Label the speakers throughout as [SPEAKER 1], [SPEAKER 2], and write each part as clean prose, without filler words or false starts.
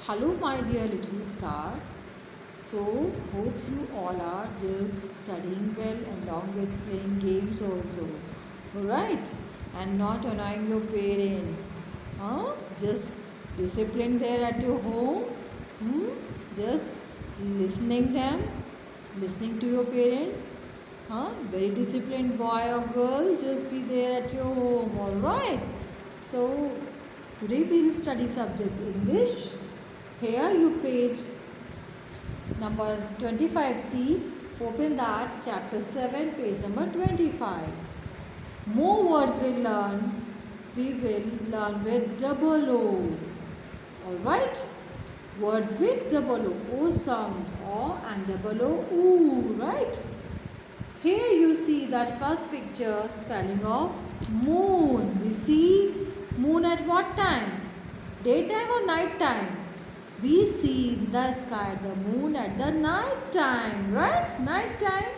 [SPEAKER 1] Hello, my dear little stars. So, hope you all are just studying well along with playing games also. Alright? And not annoying your parents. Huh? Just discipline there at your home. Hmm? Just listening to your parents. Huh? Very disciplined boy or girl. Just be there at your home. Alright? So, today we'll study subject English. Here you page number 25C, open that chapter 7 page number 25. More words we will learn with double O. Alright, words with double O sound, O and double O, oo, right? Here you see that first picture spelling of moon. We see moon at what time? Daytime or night time? We see in the sky the moon at the night time, right? Night time.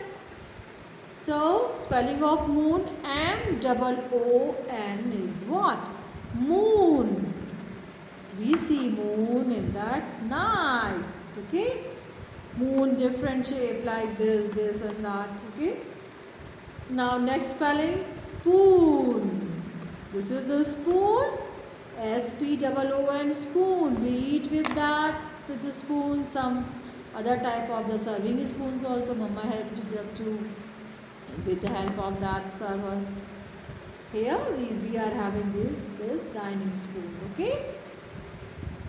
[SPEAKER 1] So, spelling of moon, M-O-O-N is what? Moon. So, we see moon in that night, okay? Moon different shape like this and that, okay? Now, next spelling, spoon. This is the spoon. S-P-O-O-N, spoon. We eat with that, with the spoon. Some other type of the serving spoons also. Mama helped to just to, with the help of that, serve us. Here we are having this dining spoon. Okay.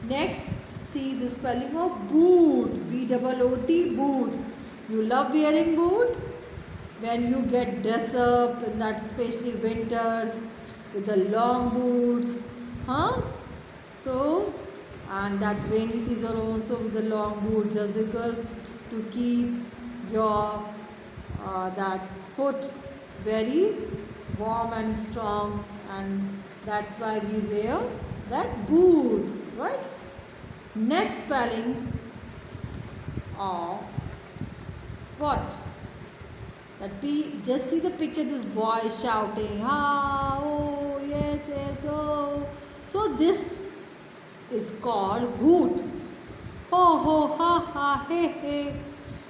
[SPEAKER 1] Next, see the spelling of boot. B-O-O-T, boot. You love wearing boot? When you get dress up in that, especially winters, with the long boots. Huh? So, and that rainy season also with the long boot, just because to keep your that foot very warm and strong, and that's why we wear that boots, right? Next spelling of what? That just see the picture, this boy shouting, ah, oh, yes, yes, oh. So this is called hoot. Ho, ho, ha, ha, hey, hey.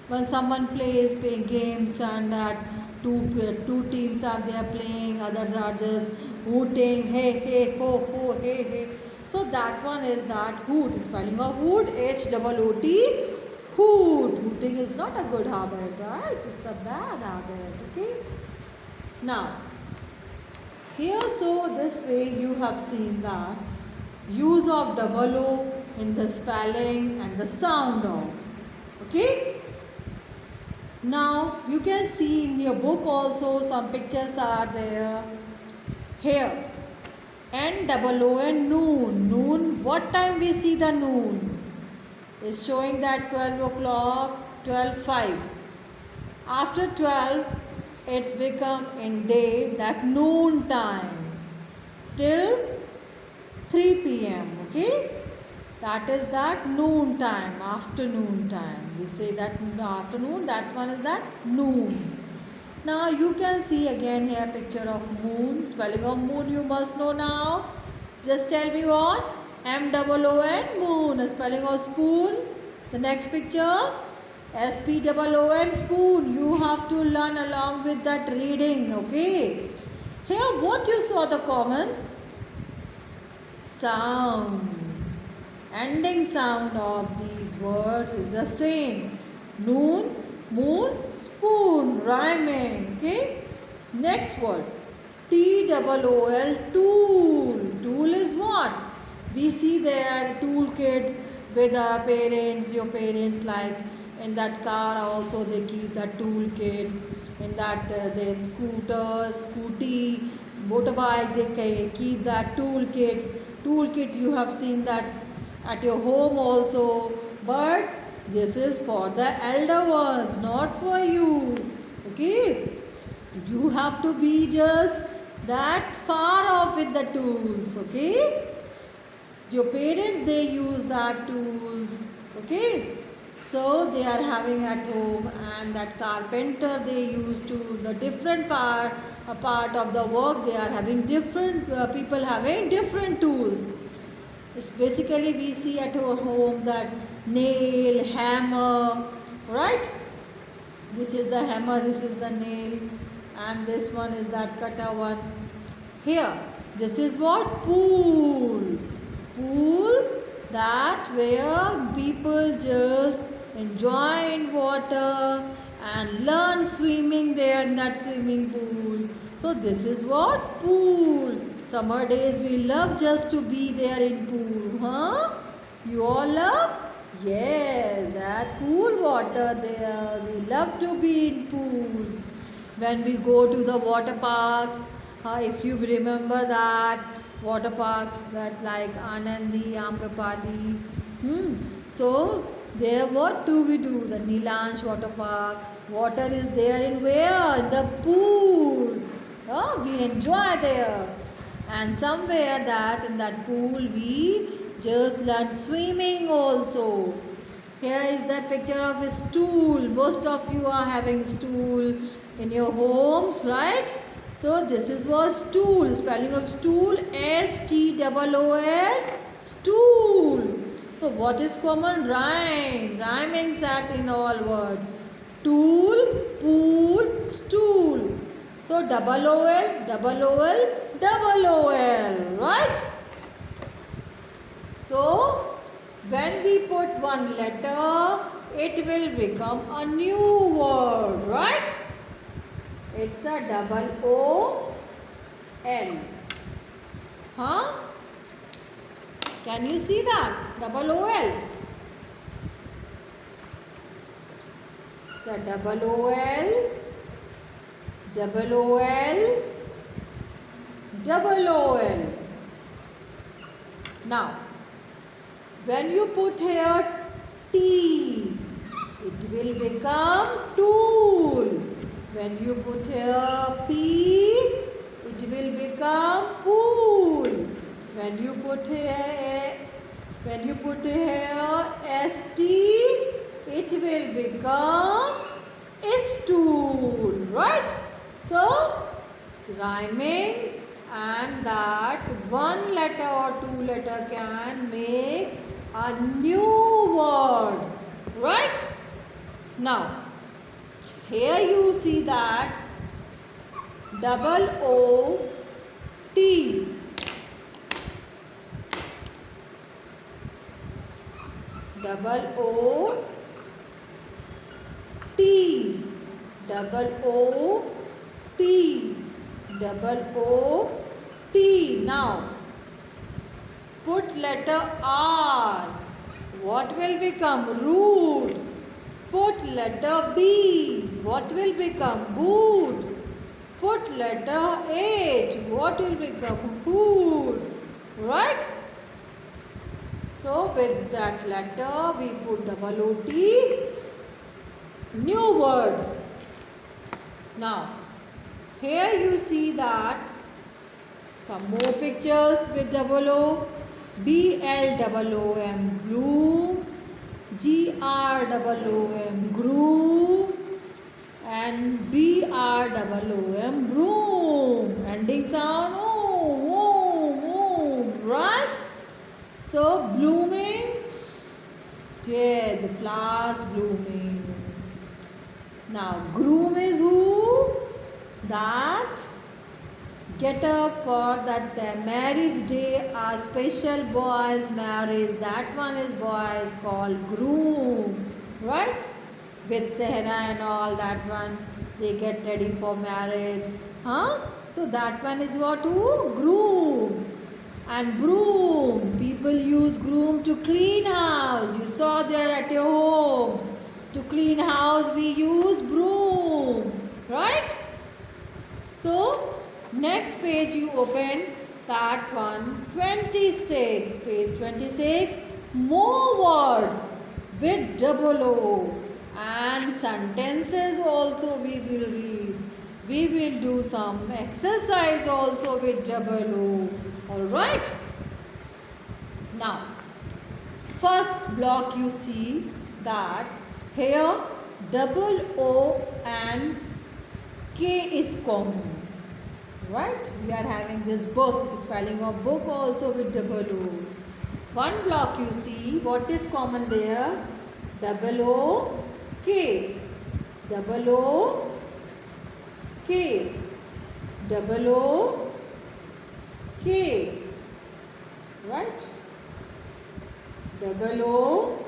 [SPEAKER 1] When someone plays games and that two teams are there playing, others are just hooting, hey, hey, ho, ho, hey, hey. So that one is that hoot. Spelling of hoot, H-O-O-T, hoot. Hooting is not a good habit, right? It's a bad habit, okay? Now, here, so this way you have seen that use of double O in the spelling and the sound of. Okay? Now, you can see in your book also some pictures are there. Here, N-O-O-N, noon. Noon, what time we see the noon? Is showing that 12 o'clock, 12:05. After 12, it's become in day that noon time till 3 p.m. Okay, that is that noon time, afternoon time. We say that in the afternoon, that one is that noon. Now you can see again here picture of moon. Spelling of moon you must know now. Just tell me what? M-O-O-N, moon. Spelling of spoon. The next picture, S-P-O-O-N, spoon. You have to learn along with that reading. Okay. Here what you saw the common sound. Ending sound of these words is the same. Noon, moon, spoon. Rhyming. Okay. Next word. T-O-O-L, tool. Tool is what? We see there toolkit with our parents, your parents, like in that car also they keep that toolkit. In that their scooter, scooty, motorbike, they keep that toolkit. Toolkit you have seen that at your home also, but this is for the elder ones, not for you. Okay, you have to be just that far off with the tools. Okay, your parents they use that tools. Okay, so they are having at home, and that carpenter they use to the different part, a part of the work they are having different people having different tools. It's basically we see at our home that nail, hammer, right? This is the hammer, this is the nail, and this one is that cutter one. Here, this is what? Pool. Pool, that where people just enjoy in water and learn swimming there in that swimming pool. So this is what? Pool. Summer days we love just to be there in pool, huh? You all love? Yes, that cool water there. We love to be in pool. When we go to the water parks, if you remember that water parks that like Anandi, Amrapali. So there what do we do? The Neelansh water park. Water is there in where? In the pool. We enjoy there. And somewhere that in that pool we just learn swimming also. Here is that picture of a stool. Most of you are having stool in your homes, right? So this is what stool. Spelling of stool, S-T-O-O-L, stool. So what is common? Rhyme. Rhyming set in all words. Tool, pool, stool. So double O-L, double O-L, double O-L, right? So when we put one letter, it will become a new word, right? It's a double O-L. Huh? Can you see that? Double O-L. It's a double O-L, double O-L, double O-L. Now, when you put here T, it will become tool. When you put here P, it will become pool. When you put here ST, it will become stool, right? So rhyming, and that one letter or two letter can make a new word, right? Now here you see that double O T. Double O T. Double O T. Double O T. Now put letter R. What will become? Root. Put letter B. What will become? Boot. Put letter H. What will become? Hood. Right? So with that letter we put double O-T. New words. Now here you see that some more pictures with double O. B-L-O-O-M, bloom. G-R-O-O-M, groom. And B-R-O-O-M, broom. Ending sound, right? So blooming, yeah, the flowers blooming. Now groom is who? That get up for that marriage day, a special boy's marriage. That one is boys called groom, right? With sehra and all, that one they get ready for marriage, huh? So that one is what? Who? Groom. And broom, people use broom to clean house. You saw there at your home. To clean house we use broom, right? So next page you open that one, 26, page 26, more words with double O, and sentences also we will read. We will do some exercise also with double O. Alright. Now, first block you see that here double O and K is common. Right? We are having this book, spelling of book also with double O. One block you see, what is common there? Double O, K. Double O, K. Double O, K. Right? Double O,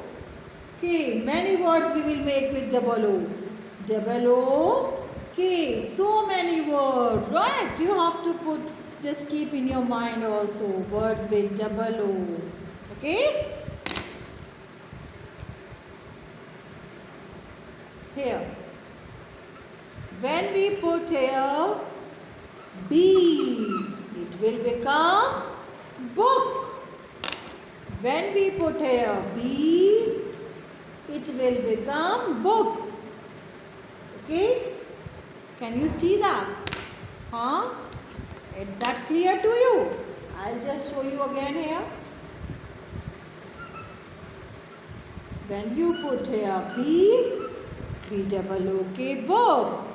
[SPEAKER 1] K. Many words we will make with double O. Double O, K. So many words. Right? You have to put, just keep in your mind also words with double O. Okay? Here. When we put here B, it will become book. When we put here B, it will become book. Okay? Can you see that? Huh? Is that clear to you? I'll just show you again here. When you put here B, B double O K, book.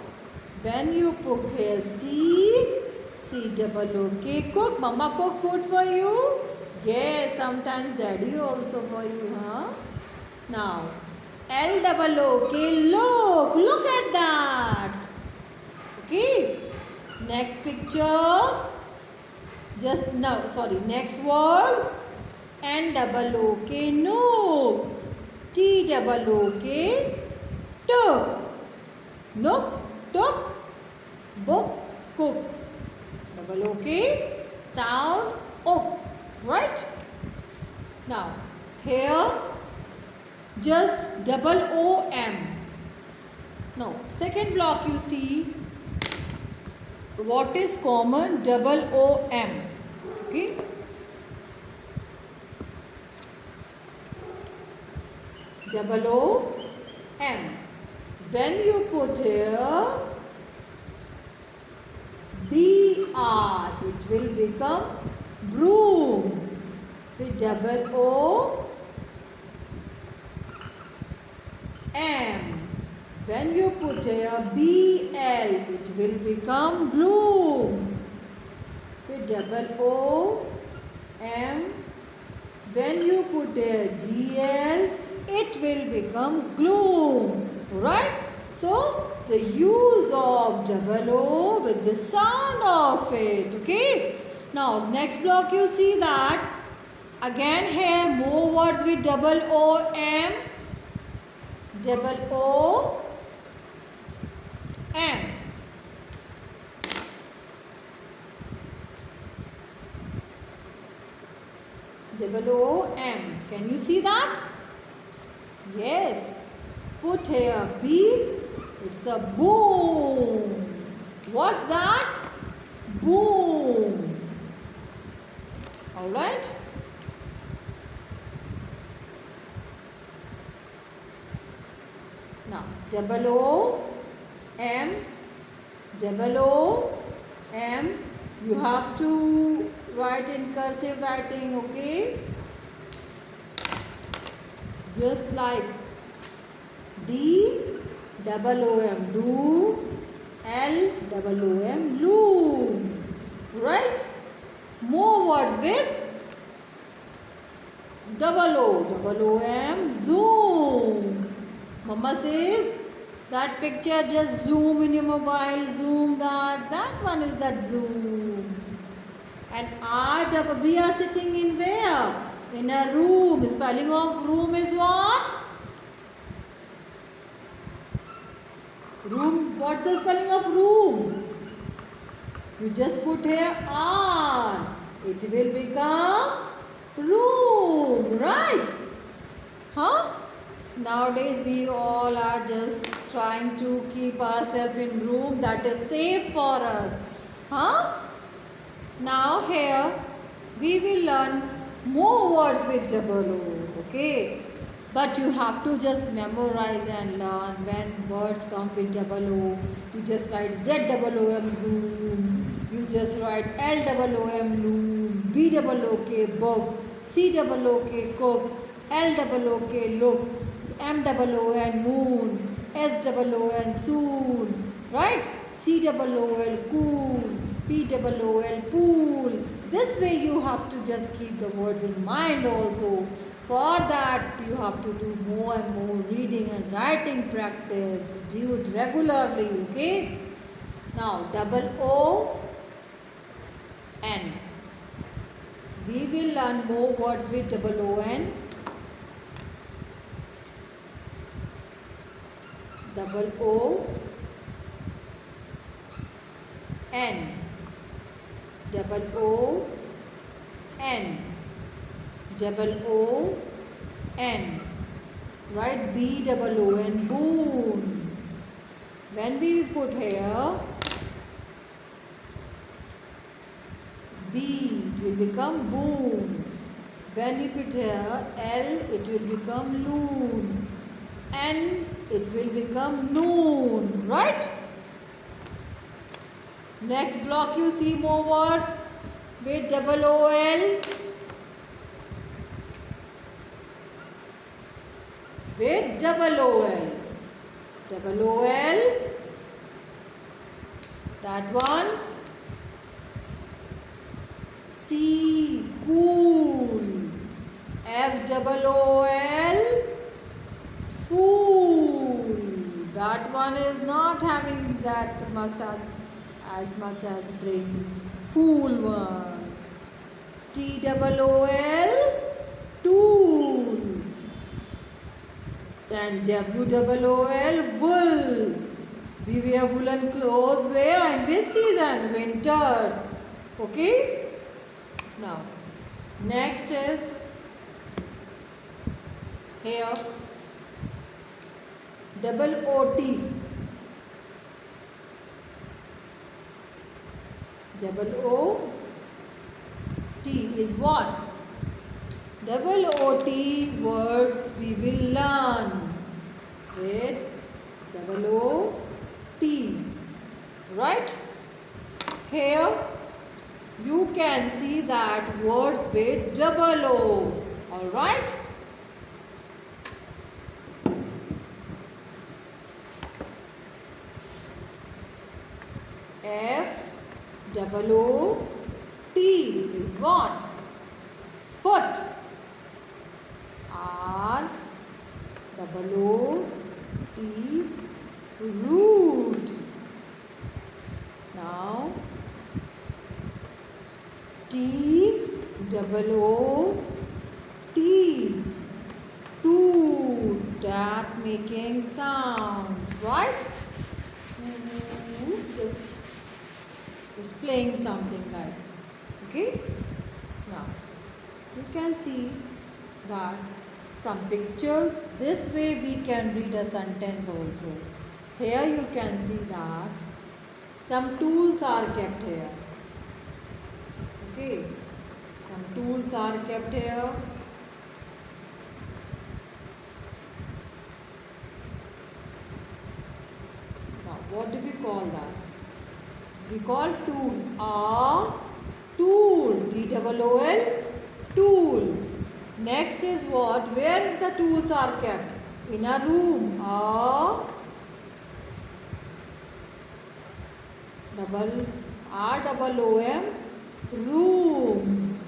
[SPEAKER 1] When you put here C, C double O K, cook. Mama cook food for you? Yes, sometimes daddy also for you, huh? Now, L double O K, look. Look at that. Okay. Next picture. Just now, sorry, next word. N double O K, no. T double O K, took. Nook, took, book, cook. Double O K, sound, oak. Right? Now, here, just double O M. Now, second block you see, what is common? Double O M. Okay? Double O M. When you put here B R, it will become broom. With double O M. When you put here B L, it will become bloom. With double O M. When you put here G L, it will become gloom. Right? So, the use of double O with the sound of it. Okay? Now, next block you see that. Again here, more words with double O M. Double O M. Double O M. Can you see that? Yes. Put here B. It's a boom. What's that? Boom. Alright? Now, double O M. Double O M. You have to write in cursive writing, okay? Just like D double O M, do. L double O M, loom. Right? More words with double O M, zoom. Mama says that picture, just zoom in your mobile, zoom that. That one is that zoom. And R, we are sitting in where? In a room. Spelling of room is what? Room. What's the spelling of room? You just put here R. It will become room. Right? Huh? Nowadays we all are just trying to keep ourselves in room that is safe for us. Huh? Now here we will learn more words with double O. Okay? But you have to just memorize and learn when words come with double O. You just write Z double O M, zoom. You just write L double O M, loom. B double O K, book. C double O K, cook. L double O K, look. M double O N, moon. S double O N, soon. Right? C double O L, cool. P double O L, pool. This way you have to just keep the words in mind also. For that you have to do more and more reading and writing practice. Do it regularly, okay? Now double O N. We will learn more words with double O N. Double O N. Double O N. Double O N. Right? B double O N. Boon. When we put here B, it will become boon. When we put here L, it will become loon. N, it will become noon. Right? Next block you see more words with double O L. With double O L. Double O L. That one. C, cool. F double O L. Fool. That one is not having that massage as much as brain. Fool one. T double O L. Tool. And W double O L. Wool. We wear woolen clothes where? In which season? Winters. Okay? Now, next is here double OT. Double O T is what? Double OT words we will learn with double O T. Right? Here you can see that words with double O. Alright? F double O T is what? Foot. R double O T, root. Now T double O T, toot, that making sound, right? Just playing something like, okay? Now you can see that some pictures. This way we can read a sentence also. Here you can see that some tools are kept here. Okay, some tools are kept here. Now, what do we call that? We call tool. A tool. T-double-O-L. Tool. Next is what? Where the tools are kept? In a room. A double R-double-O-M. Room.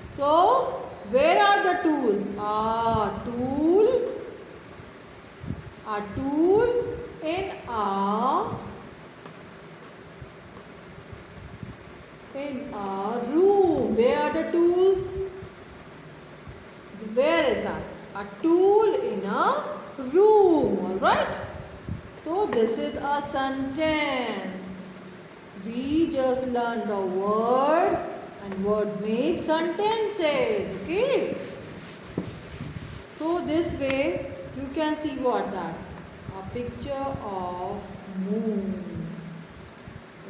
[SPEAKER 1] So, where are the tools? A tool in a room. Where are the tools? Where is that? A tool in a room. Alright? So, this is a sentence. We just learned the words, and words make sentences. Okay? So this way you can see what that? A picture of moon.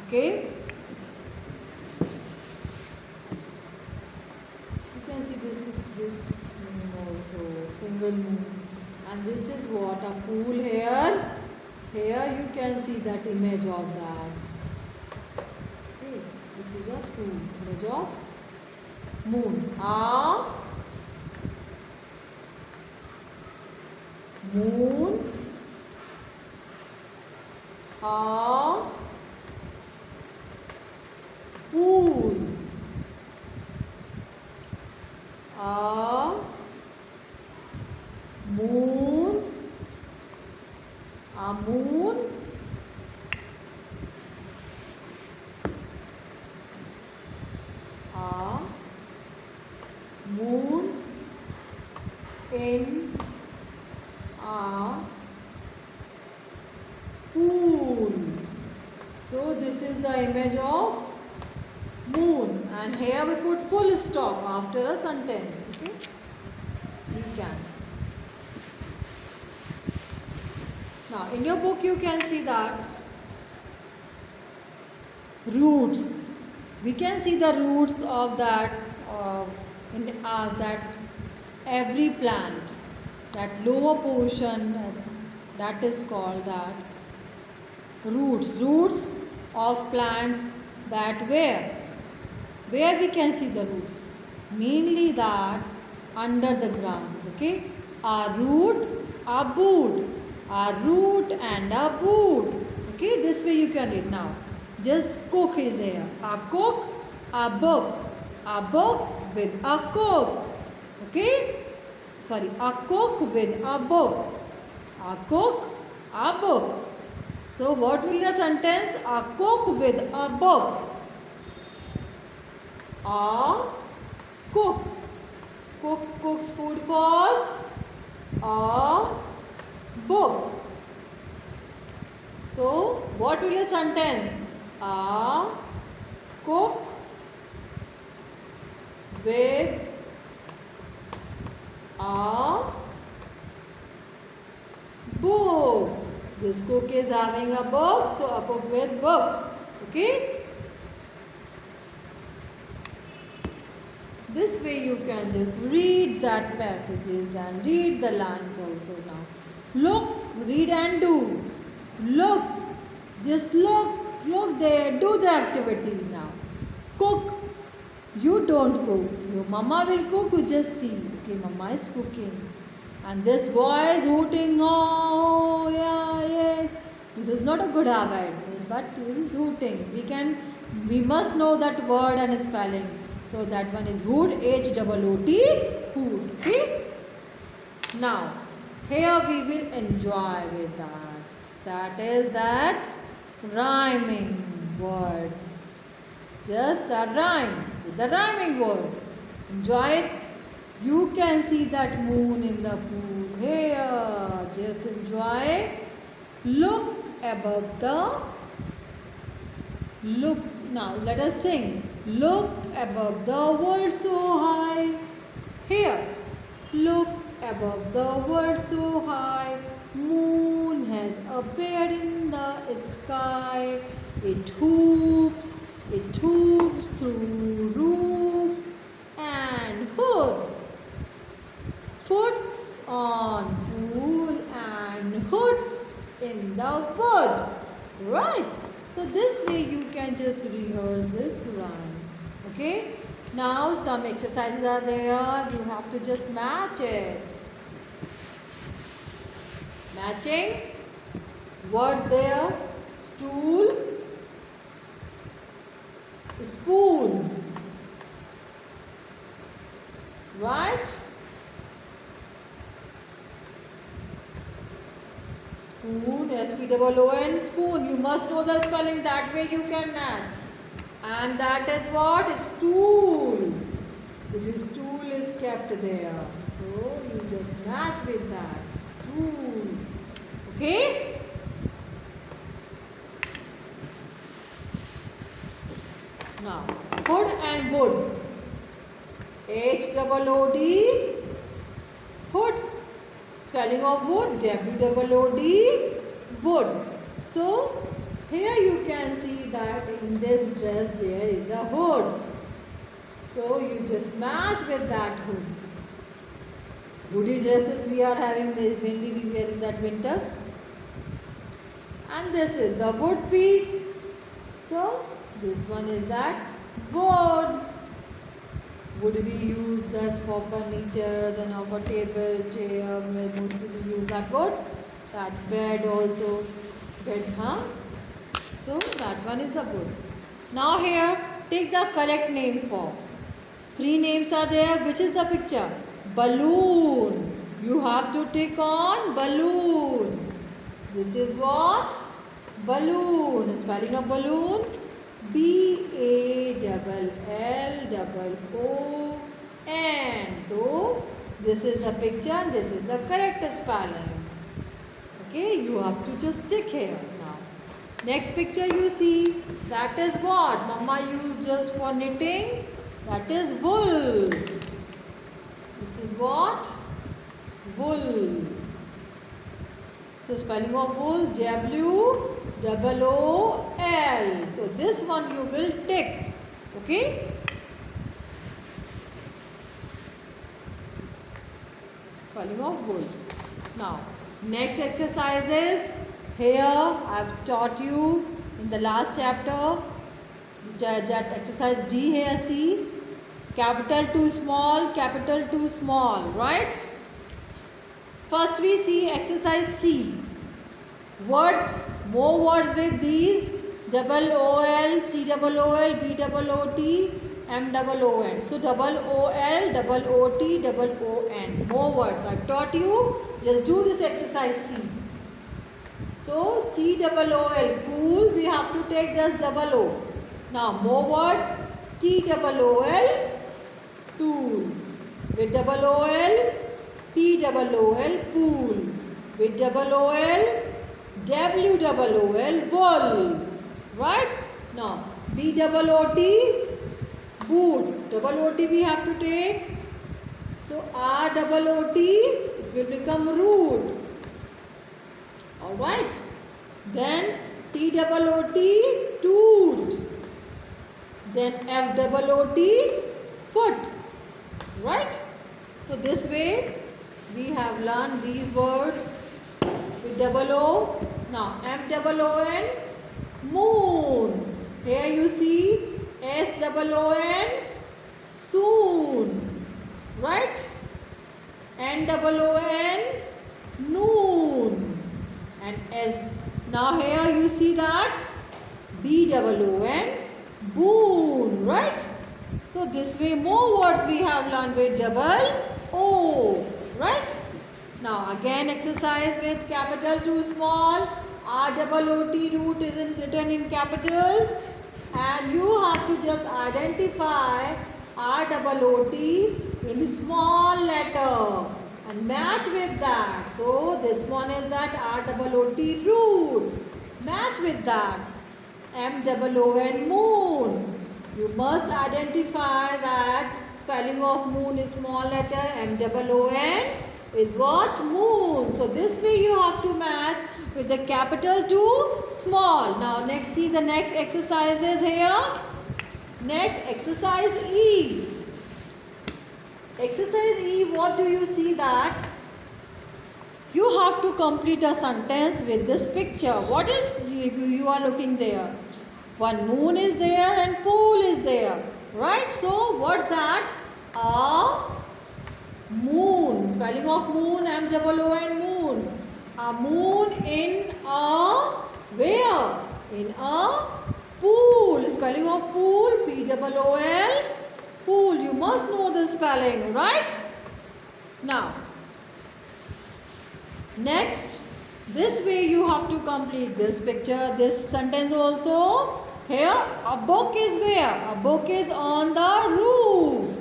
[SPEAKER 1] Okay? You can see this moon also, single moon. And this is what? A pool here. Here you can see that image of that. This is a pool, image of moon. A moon. A pool. moon, a moon, a moon in a pool. So this is the image of moon, and here we put full stop after a sentence. Okay, you can. Now in your book you can see that roots. We can see the roots of that that every plant, that lower portion, that is called that roots of plants. That where we can see the roots, mainly that under the ground. Okay, a root, a boot, a root and a boot. Okay, this way you can read. Now just cook is here. A cook, a book with a cook. Okay, sorry, a cook with a book, a cook, a book. So what will be the sentence? A cook with a book. A cook cooks food for a book. So what will be the sentence? A cook with a book. This cook is having a book, so a cook with book. Okay. This way you can just read that passages and read the lines also now. Look, read and do. Look, just look there, do the activity now. Cook, you don't cook. Your mama will cook, you just see. Okay, mama is cooking. And this boy is hooting, oh yeah, yes. This is not a good habit, but he is hooting. We must know that word and spelling. So that one is hood, H-O-O-T, hood. Okay. Now, here we will enjoy with that. That is that rhyming words. Just a rhyme with the rhyming words. Enjoy it. You can see that moon in the pool. Here, just enjoy. Look above the. Look. Now let us sing. Look above the world so high. Here. Look above the world so high. Moon has appeared in the sky. It hoops through roof and hood. Foots on pool and hoods in the wood. Right. So this way you can just rehearse this rhyme. Okay. Now some exercises are there. You have to just match it. Matching. Words there. Stool. Spoon. Right. Spoon, S-P-O-O-N, spoon. You must know the spelling, that way you can match. And that is what? Stool. This is stool is kept there. So you just match with that. Stool. Okay? Now, hood and wood. H-O-O-D, hood. Spelling of wood, W-O-O-D, wood. So, here you can see that in this dress there is a hood. So, you just match with that hood. Hoodie dresses we are having, mainly we wear in that winters. And this is the wood piece. So, this one is that wood. Would we use this for furnitures and for table, chair? Mostly we use that wood. That bed also. Bed, huh? So that one is the wood. Now here, take the correct name for. 3 names are there. Which is the picture? Balloon. You have to tick on balloon. This is what? Balloon. Spelling of balloon. BALLOON. So this is the picture and this is the correct spelling. Okay, you have to just tick here now. Next picture you see, that is what Mama used just for knitting. That is wool. This is what? Wool. So spelling of wool, WOOL. So this one you will tick. Okay. Spelling of wool. Now next exercise is here. I have taught you in the last chapter that exercise D here. See, capital too small, right? First we see exercise C. Words, more words with these OOL, COOL, BOOT, MOON. So OOL, OOT, OON. More words. I taught you. Just do this exercise C. So COOL, cool. We have to take this O. Now more word. TOOL, tool. With OOL, POOL, pool. With OOL, WOOL, wool. Right? Now BOOT, boot. OOT we have to take. So ROOT, it will become root. Alright. Then TOOT, toot. Then FOOT, foot. Right? So this way we have learned these words with OO. Now MOON, moon. Here you see SOON, soon. Right? NOON, noon. And S. Now here you see that BOON, boon. Right? So this way more words we have learned with O. Right? Now again exercise with capital too small. ROOT, root is written in capital. And you have to just identify ROOT in small letter and match with that. So this one is that ROOT, root. Match with that. MOON, moon. You must identify that spelling of moon is small letter. MOON is what? Moon. So this way you have to match with the capital to small. Now next, see the next exercises here. Next exercise E. Exercise E, what do you see that? You have to complete a sentence with this picture. What is you are looking there? One moon is there and pool is there. Right? So what's that? A moon. Spelling of moon, MOON, moon. A moon in a where? In a pool. Spelling of pool, POOL, pool. You must know the spelling, right? Now, next, this way you have to complete this picture, this sentence also. Here, a book is where? A book is on the roof.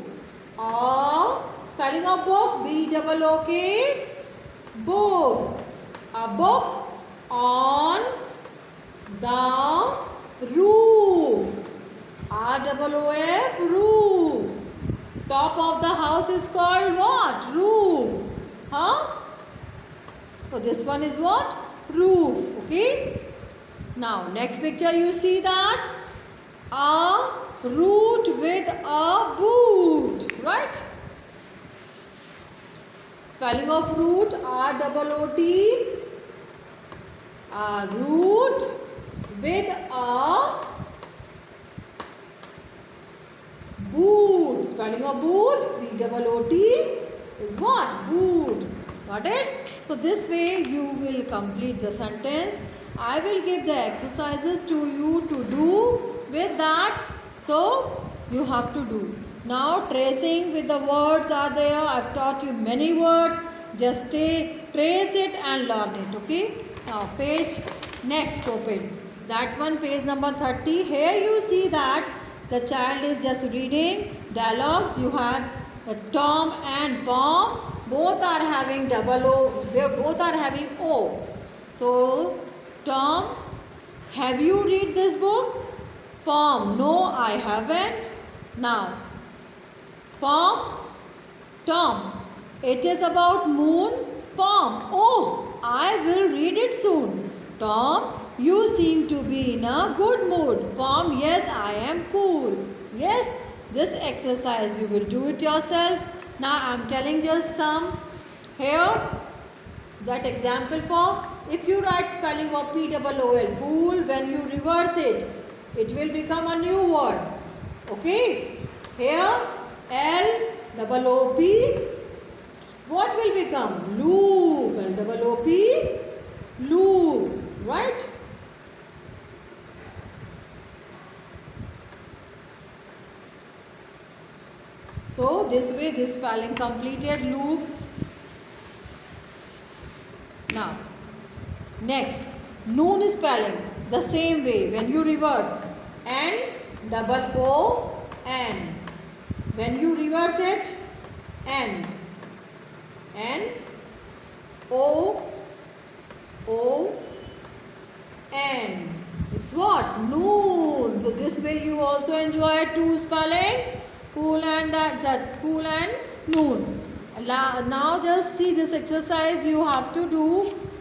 [SPEAKER 1] Spelling of book, BOOK, book. A book on the roof. ROOF, roof. Top of the house is called what? Roof. So this one is what? Roof. Okay. Now next picture you see that a root with a boot. Right? Spelling of root, ROOT. A root with a boot. Spelling of boot, BOOT is what? Boot. Got it? So this way you will complete the sentence. I will give the exercises to you to do with that. So you have to do. Now tracing with the words are there. I've taught you many words. Just trace it and learn it. Okay. Now page next open. That one, page number 30. Here you see that the child is just reading dialogues. You had Tom and Pom. Both are having double O. Both are having O. So Tom, have you read this book? Pom, no, I haven't. Now, Pom, Tom, it is about moon. Pom, oh, I will read it soon. Tom, you seem to be in a good mood. Pom, yes, I am cool. Yes, this exercise you will do it yourself. Now I am telling just some here. That example for, if you write spelling of P-O-O-L, pool, when you reverse it, it will become a new word. Okay. Here, L-O-O-P, what will become? Loop. L-O-O-P, loop. Right? So, this way this spelling completed, loop. Now, next, noon spelling, the same way, when you reverse, N-O-O-N. When you reverse it, N-O-O-N. It's what? Noon. So this way you also enjoy two spellings, cool and that cool and noon. Now just see this exercise you have to do